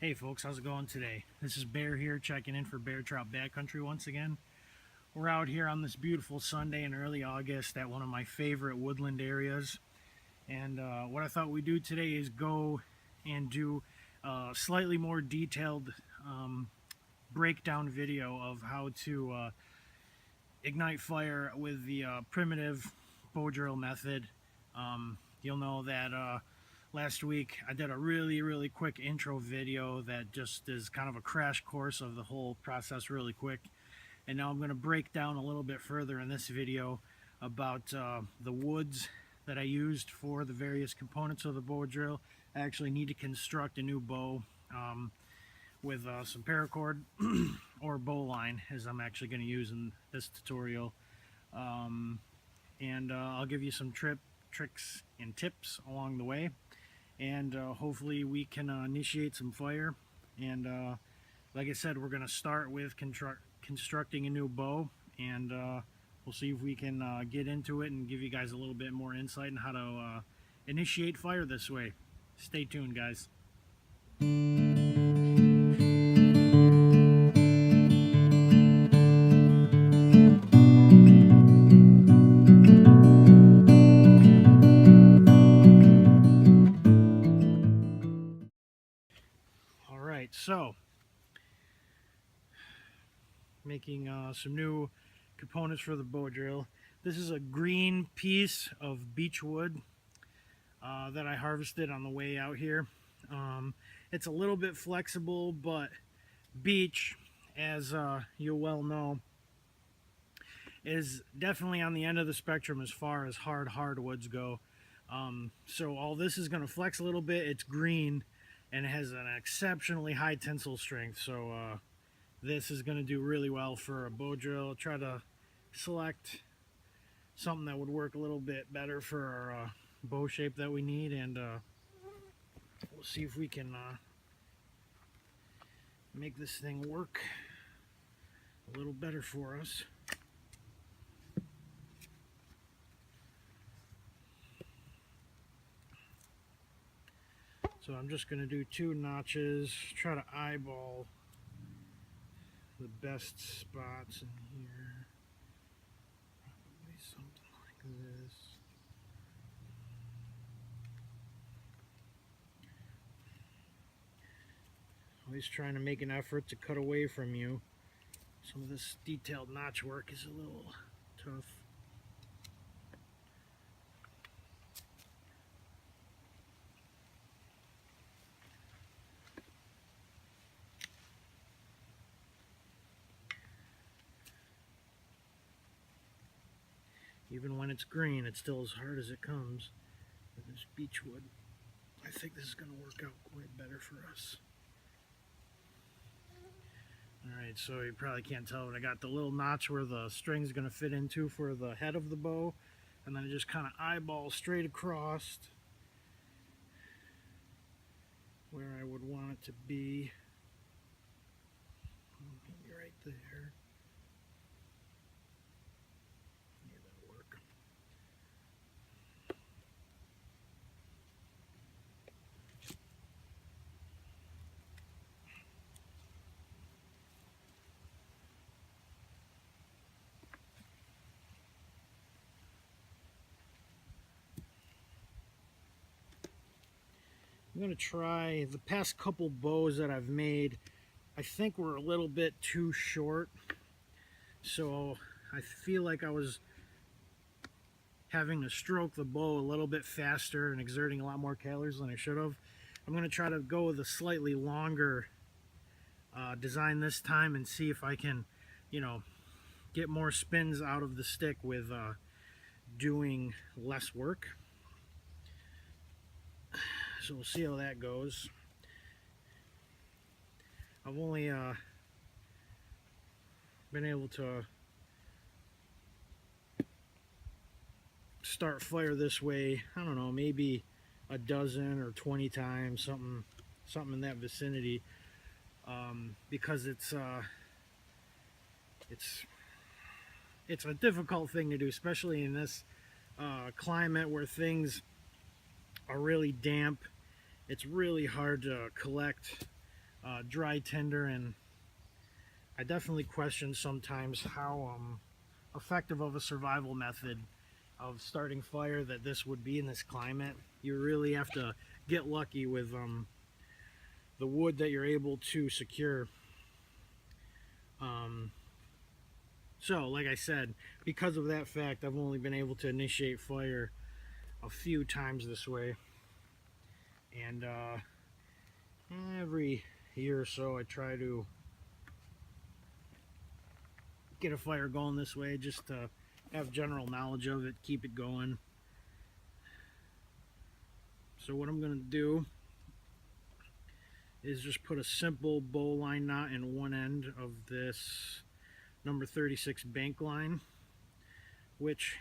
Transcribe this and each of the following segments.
Hey folks, how's it going today? This is Bear here, checking in for Bear Trout Backcountry once again. We're out here on this beautiful Sunday in early August at one of my favorite woodland areas. And what I thought we'd do today is go and do a slightly more detailed breakdown video of how to ignite fire with the primitive bow drill method. You'll know that last week I did a really quick intro video that just is kind of a crash course of the whole process really quick. And now I'm going to break down a little bit further in this video about the woods that I used for the various components of the bow drill. I actually need to construct a new bow with some paracord or bow line, as I'm actually going to use in this tutorial. I'll give you some tricks and tips along the way, and hopefully we can initiate some fire. And like I said, we're going to start with constructing a new bow, and we'll see if we can get into it and give you guys a little bit more insight on how to initiate fire this way. Stay tuned, guys. Alright, so making some new components for the bow drill. This is a green piece of beech wood that I harvested on the way out here. It's a little bit flexible, but beech, as you well know, is definitely on the end of the spectrum as far as hardwoods go. So all this is going to flex a little bit. It's green and it has an exceptionally high tensile strength, so this is going to do really well for a bow drill. Try to select something that would work a little bit better for our bow shape that we need, and we'll see if we can make this thing work a little better for us. So I'm just going to do 2 notches, try to eyeball the best spots in here. Probably something like this. Always trying to make an effort to cut away from you. Some of this detailed notch work is a little tough. Even when it's green, it's still as hard as it comes with this beech wood. I think this is going to work out quite better for us. Alright, so you probably can't tell, but I got the little notch where the string is going to fit into for the head of the bow, and then I just kind of eyeball straight across where I would want it to be. Maybe right there. Yeah, that'll work. I'm going to try the past couple bows that I've made. I think were a little bit too short, so I feel like I was having to stroke the bow a little bit faster and exerting a lot more calories than I should have. I'm going to try to go with a slightly longer design this time and see if I can, get more spins out of the stick with doing less work. So we'll see how that goes. I've only been able to start fire this way, I don't know, maybe a dozen or 20 times, something in that vicinity, because it's a difficult thing to do, especially in this climate where things are really damp. It's really hard to collect dry tinder, and I definitely question sometimes how effective of a survival method of starting fire that this would be in this climate. You really have to get lucky with the wood that you're able to secure. Um, so, like I said, because of that fact, I've only been able to initiate fire a few times this way. And every year or so, I try to get a fire going this way just to have general knowledge of it, keep it going. So what I'm going to do is just put a simple bowline knot in one end of this number 36 bank line, which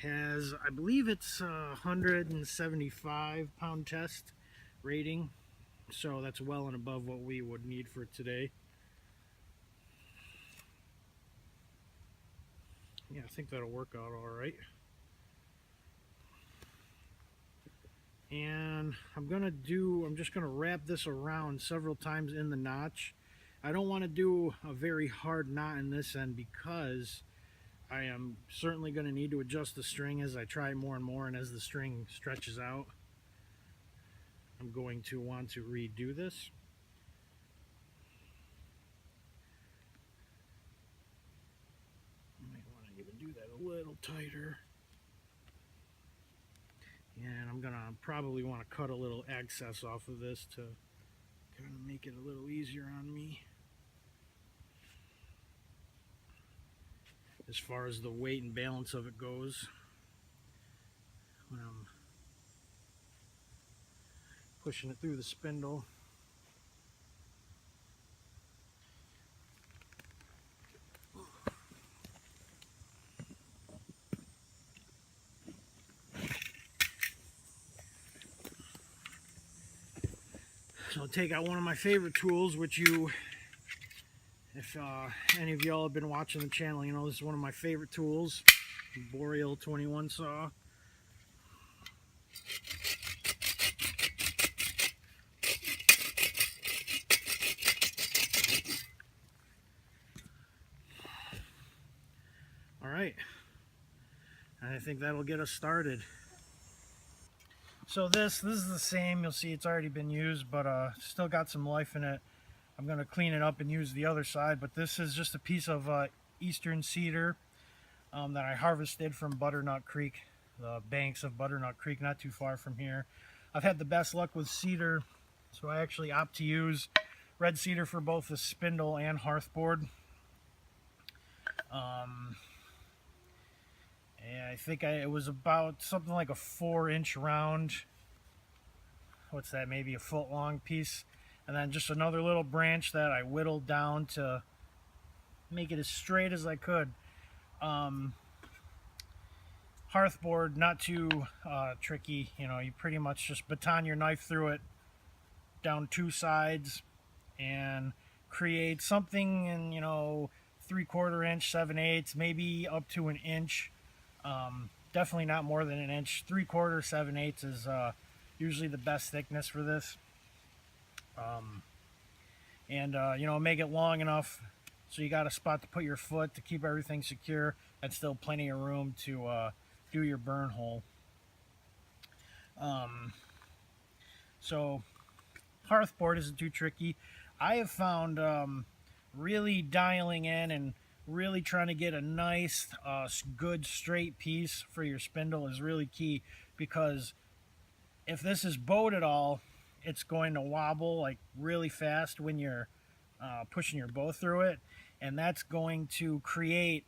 has, I believe it's a 175 pound test rating, so that's well and above what we would need for today. Yeah, I think that'll work out all right. And I'm just gonna wrap this around several times in the notch. I don't want to do a very hard knot in this end because I am certainly going to need to adjust the string as I try more and more, and as the string stretches out, I'm going to want to redo this. I might want to even do that a little tighter. And I'm going to probably want to cut a little excess off of this to kind of make it a little easier on me. As far as the weight and balance of it goes, when I'm pushing it through the spindle. So I'll take out one of my favorite tools, which if any of y'all have been watching the channel, you know this is one of my favorite tools, Boreal 21 saw. All right, and I think that'll get us started. So this is the same. You'll see it's already been used, but still got some life in it. I'm going to clean it up and use the other side, but this is just a piece of eastern cedar that I harvested from Butternut Creek, the banks of Butternut Creek, not too far from here. I've had the best luck with cedar, so I actually opt to use red cedar for both the spindle and hearthboard. And I think it was about something like a 4-inch round. What's that, maybe a foot long piece. And then just another little branch that I whittled down to make it as straight as I could. Hearthboard, not too tricky. You know, you pretty much just baton your knife through it down two sides and create something in, 3/4 inch, 7/8, maybe up to an inch. Definitely not more than an inch. 3/4, 7/8 is usually the best thickness for this. Make it long enough so you got a spot to put your foot to keep everything secure, and still plenty of room to do your burn hole. So hearthboard isn't too tricky. I have found really dialing in and really trying to get a nice, good straight piece for your spindle is really key, because if this is bowed at all, it's going to wobble like really fast when you're pushing your bow through it, and that's going to create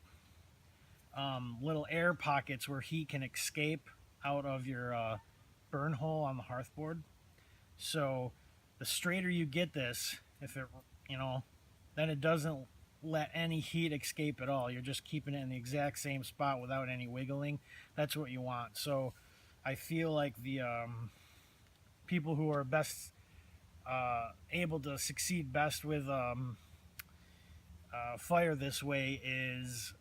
little air pockets where heat can escape out of your burn hole on the hearthboard. So the straighter you get this, then it doesn't let any heat escape at all. You're just keeping it in the exact same spot without any wiggling. That's what you want. So I feel like the people who are best able to succeed best with fire this way is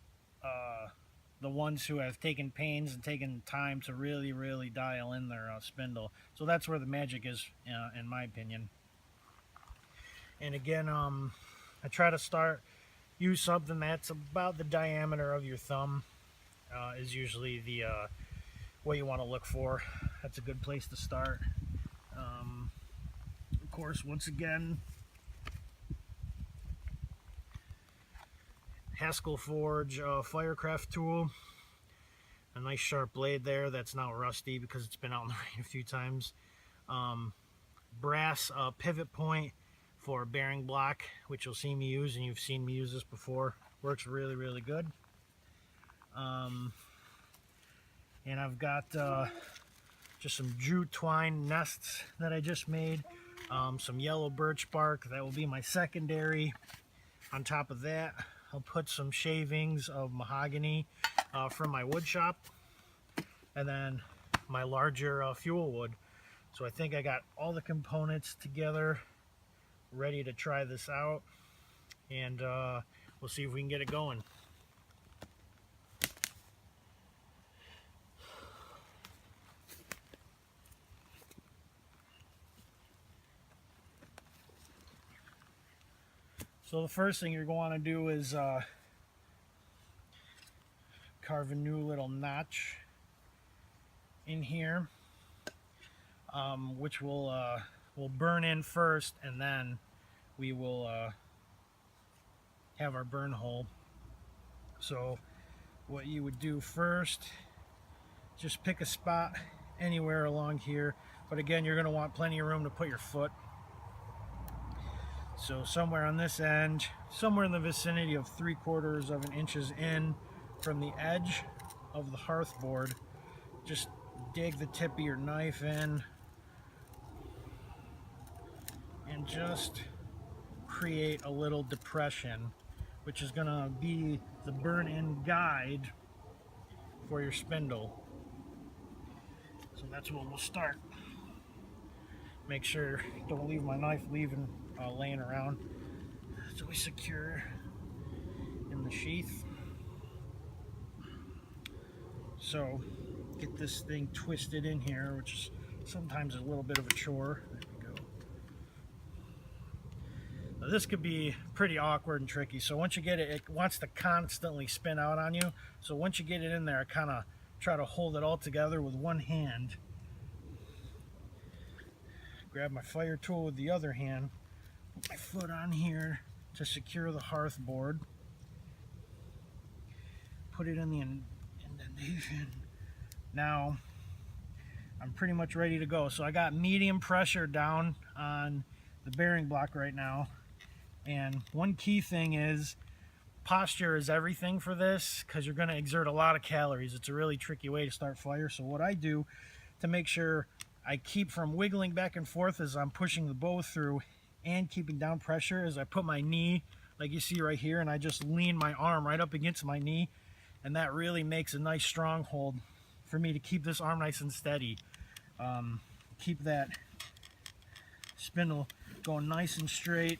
the ones who have taken pains and taken time to really, really dial in their spindle. So that's where the magic is, in my opinion. And again, I try to use something that's about the diameter of your thumb. Is usually the what you want to look for. That's a good place to start. Of course, once again, Haskell Forge Firecraft tool. A nice sharp blade there that's now rusty because it's been out in the rain a few times. Brass pivot point for bearing block, which you'll see me use, and you've seen me use this before. Works really, really good. And I've got just some jute twine nests that I just made. Some yellow birch bark, that will be my secondary. On top of that, I'll put some shavings of mahogany from my wood shop, and then my larger fuel wood. So I think I got all the components together, ready to try this out, and we'll see if we can get it going. So the first thing you're going to do is carve a new little notch in here, which will burn in first, and then we will have our burn hole. So what you would do first, just pick a spot anywhere along here, but again, you're going to want plenty of room to put your foot. So somewhere on this end, somewhere in the vicinity of 3/4 of an inch in from the edge of the hearth board, just dig the tip of your knife in and just create a little depression, which is going to be the burn-in guide for your spindle. So that's where we'll start. Make sure, don't leave my knife laying around. It's always secure in the sheath. So get this thing twisted in here, which is sometimes a little bit of a chore. There we go. Now this could be pretty awkward and tricky. So once you get it, it wants to constantly spin out on you. So once you get it in there, I kind of try to hold it all together with one hand. Grab my fire tool with the other hand. Put my foot on here to secure the hearth board. Put it in the indentation. Now I'm pretty much ready to go. So I got medium pressure down on the bearing block right now. And one key thing is posture is everything for this, because you're going to exert a lot of calories. It's a really tricky way to start fire. So what I do to make sure I keep from wiggling back and forth as I'm pushing the bow through and keeping down pressure is I put my knee, like you see right here, and I just lean my arm right up against my knee, and that really makes a nice stronghold for me to keep this arm nice and steady. Keep that spindle going nice and straight.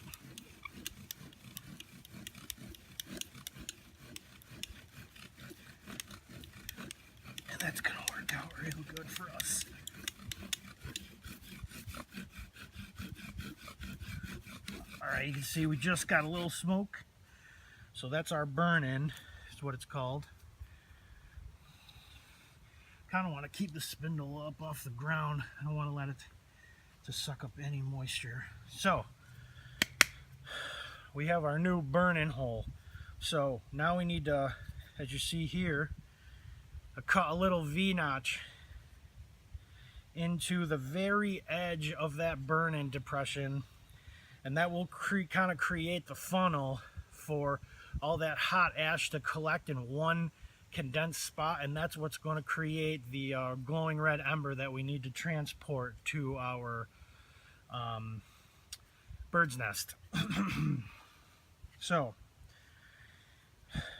And that's going to work out real good for us. Alright, you can see we just got a little smoke. So that's our burn-in, is what it's called. Kind of want to keep the spindle up off the ground. I don't want to let it to suck up any moisture. So we have our new burn-in hole. So now we need to, as you see here, cut a little V-notch into the very edge of that burn-in depression, and that will kind of create the funnel for all that hot ash to collect in one condensed spot, and that's what's going to create the glowing red ember that we need to transport to our bird's nest. So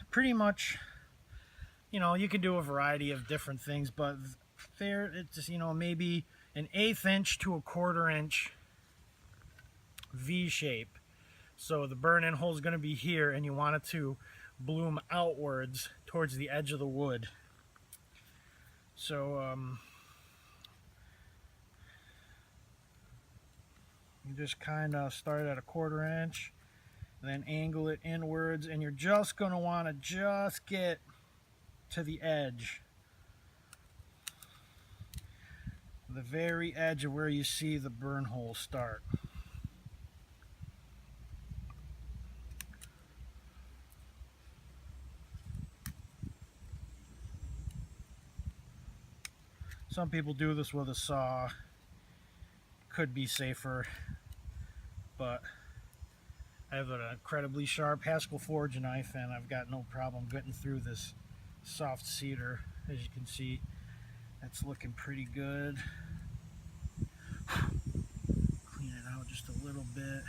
pretty much, you know, you can do a variety of different things, but there it's, you know, maybe an 1/8 inch to a 1/4 inch V shape. So the burn-in hole is going to be here, and you want it to bloom outwards towards the edge of the wood. So You just kind of start at a 1/4 inch, and then angle it inwards, and you're just going to want to just get to the edge, the very edge of where you see the burn hole start. Some people do this with a saw. Could be safer, but I have an incredibly sharp Haskell Forge knife, and I've got no problem getting through this soft cedar. As you can see, that's looking pretty good. Clean it out just a little bit.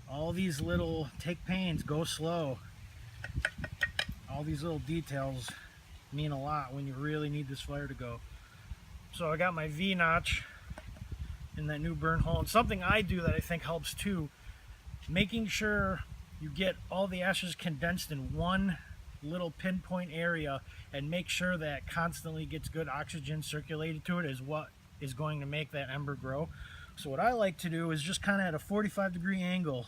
All these little, take pains, go slow. All these little details mean a lot when you really need this fire to go. So I got my V-notch in that new burn hole, and something I do that I think helps too, making sure you get all the ashes condensed in one little pinpoint area and make sure that constantly gets good oxygen circulated to it is what is going to make that ember grow. So what I like to do is just kind of at a 45-degree angle,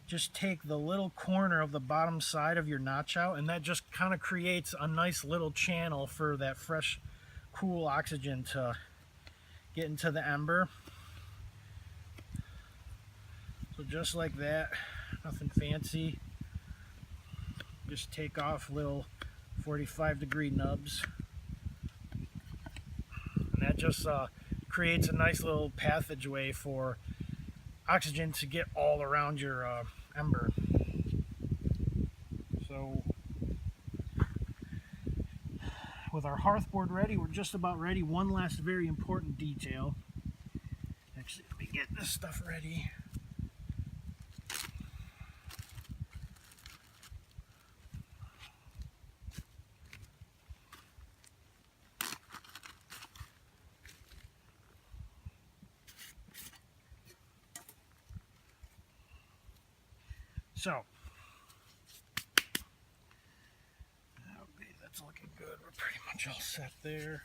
just take the little corner of the bottom side of your notch out, and that just kind of creates a nice little channel for that fresh, cool oxygen to get into the ember. So just like that, nothing fancy. Just take off little 45-degree nubs. And that just creates a nice little passageway for oxygen to get all around your ember. So with our hearthboard ready, we're just about ready. One last very important detail. Actually, let me get this stuff ready. So, okay, that's looking good. We're pretty much all set there.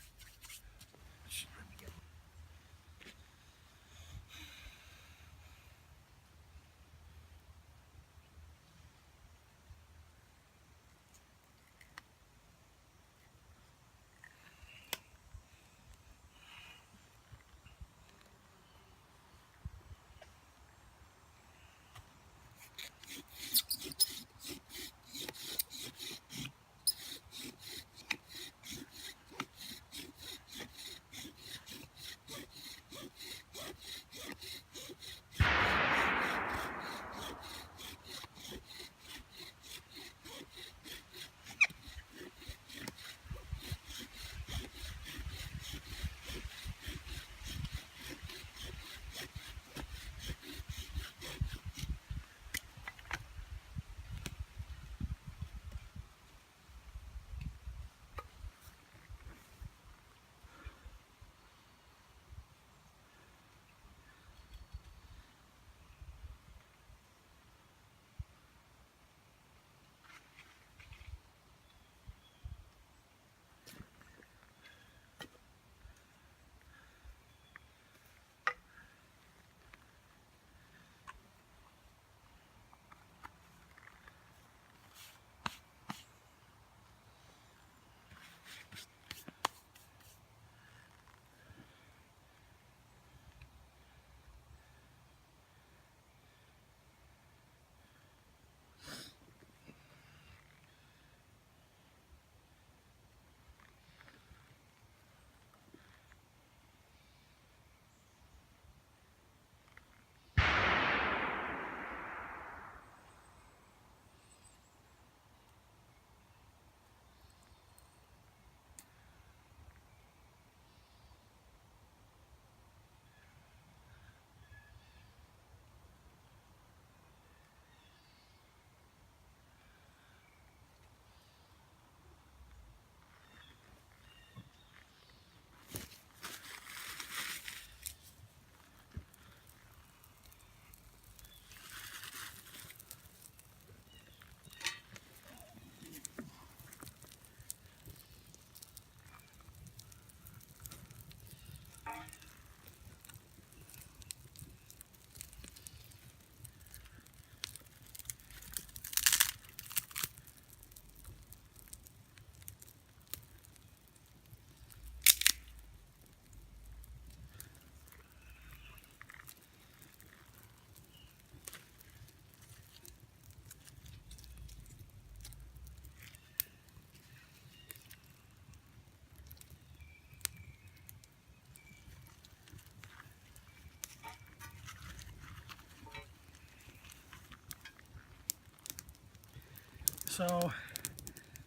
So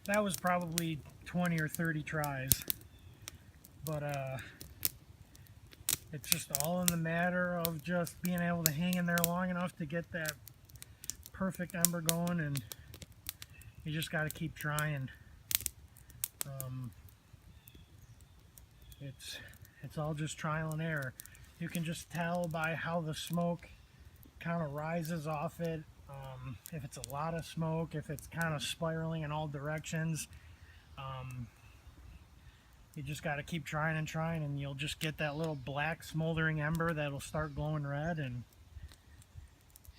that was probably 20 or 30 tries, but it's just all in the matter of just being able to hang in there long enough to get that perfect ember going, and you just got to keep trying. It's all just trial and error. You can just tell by how the smoke kind of rises off it. If it's a lot of smoke, if it's kind of spiraling in all directions, you just got to keep trying and trying, and you'll just get that little black smoldering ember that'll start glowing red. And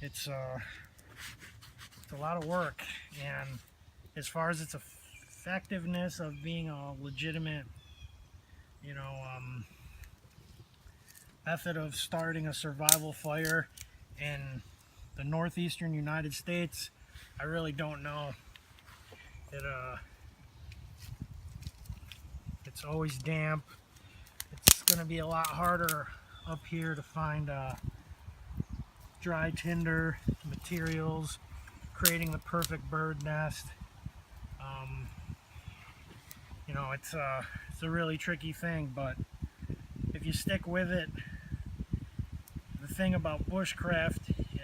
it's a lot of work. And as far as its effectiveness of being a legitimate, method of starting a survival fire in the northeastern United States, I really don't know. It's always damp. It's going to be a lot harder up here to find dry tinder materials, creating the perfect bird nest. It's a really tricky thing, but if you stick with it, the thing about bushcraft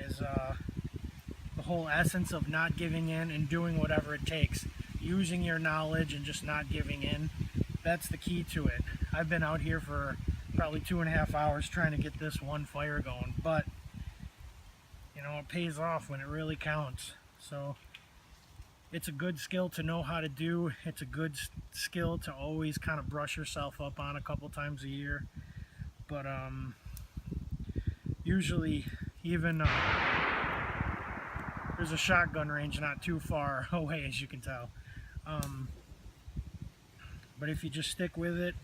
is the whole essence of not giving in and doing whatever it takes, using your knowledge and just not giving in. That's the key to it. I've been out here for probably 2.5 hours trying to get this one fire going, but it pays off when it really counts. So it's a good skill to know how to do. It's a good skill to always kind of brush yourself up on a couple times a year. But usually, even there's a shotgun range not too far away, as you can tell. But if you just stick with it,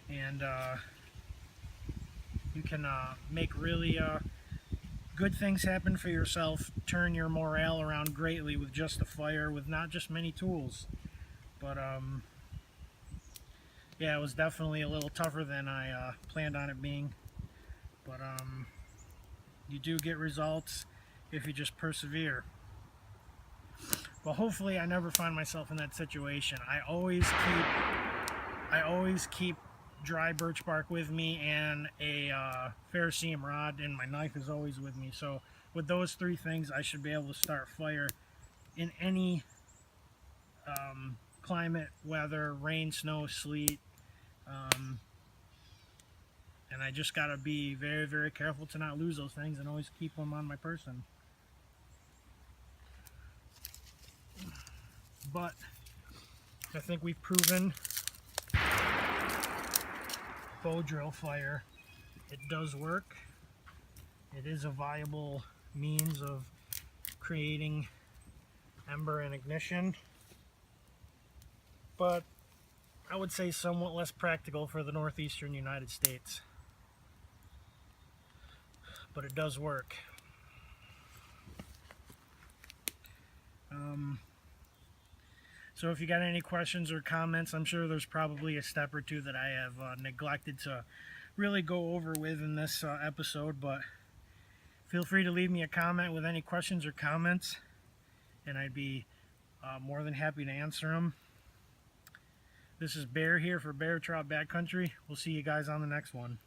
and you can make really good things happen for yourself, turn your morale around greatly with just a fire, with not just many tools. But yeah, it was definitely a little tougher than I planned on it being. But you do get results if you just persevere. Well, hopefully I never find myself in that situation. I always keep dry birch bark with me and a ferrocerium rod, and my knife is always with me. So with those three things, I should be able to start fire in any climate, weather, rain, snow, sleet. And I just got to be very, very careful to not lose those things and always keep them on my person. But I think we've proven bow drill fire, it does work. It is a viable means of creating ember and ignition, but I would say somewhat less practical for the northeastern United States. But it does work. So if you got any questions or comments, I'm sure there's probably a step or two that I have neglected to really go over with in this episode, but feel free to leave me a comment with any questions or comments, and I'd be more than happy to answer them. This is Bear here for Bear Trout Backcountry. We'll see you guys on the next one.